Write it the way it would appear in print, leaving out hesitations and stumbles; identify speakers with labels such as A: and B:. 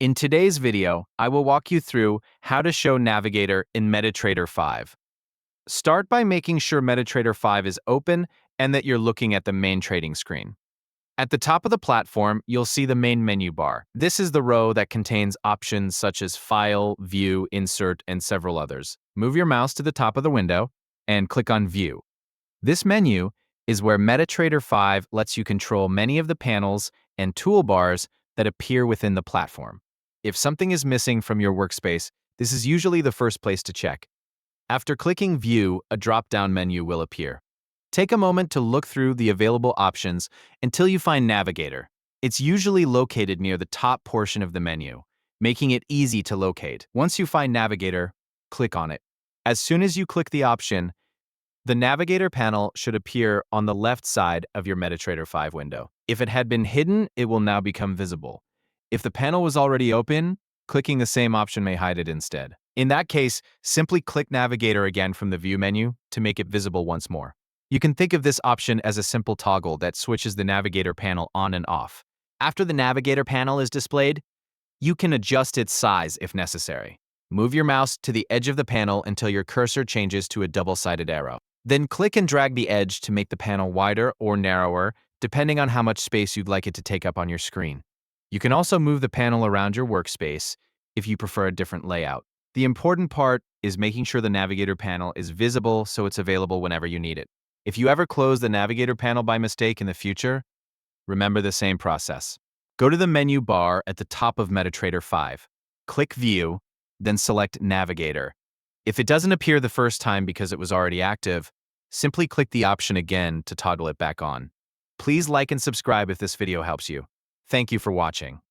A: In today's video, I will walk you through how to show Navigator in MetaTrader 5. Start by making sure MetaTrader 5 is open and that you're looking at the main trading screen. At the top of the platform, you'll see the main menu bar. This is the row that contains options such as File, View, Insert, and several others. Move your mouse to the top of the window and click on View. This menu is where MetaTrader 5 lets you control many of the panels and toolbars that appear within the platform. If something is missing from your workspace, this is usually the first place to check. After clicking View, a drop-down menu will appear. Take a moment to look through the available options until you find Navigator. It's usually located near the top portion of the menu, making it easy to locate. Once you find Navigator, click on it. As soon as you click the option, the Navigator panel should appear on the left side of your MetaTrader 5 window. If it had been hidden, it will now become visible. If the panel was already open, clicking the same option may hide it instead. In that case, simply click Navigator again from the View menu to make it visible once more. You can think of this option as a simple toggle that switches the Navigator panel on and off. After the Navigator panel is displayed, you can adjust its size if necessary. Move your mouse to the edge of the panel until your cursor changes to a double-sided arrow. Then click and drag the edge to make the panel wider or narrower, depending on how much space you'd like it to take up on your screen. You can also move the panel around your workspace if you prefer a different layout. The important part is making sure the Navigator panel is visible so it's available whenever you need it. If you ever close the Navigator panel by mistake in the future, remember the same process. Go to the menu bar at the top of MetaTrader 5. Click View, then select Navigator. If it doesn't appear the first time because it was already active, simply click the option again to toggle it back on. Please like and subscribe if this video helps you. Thank you for watching.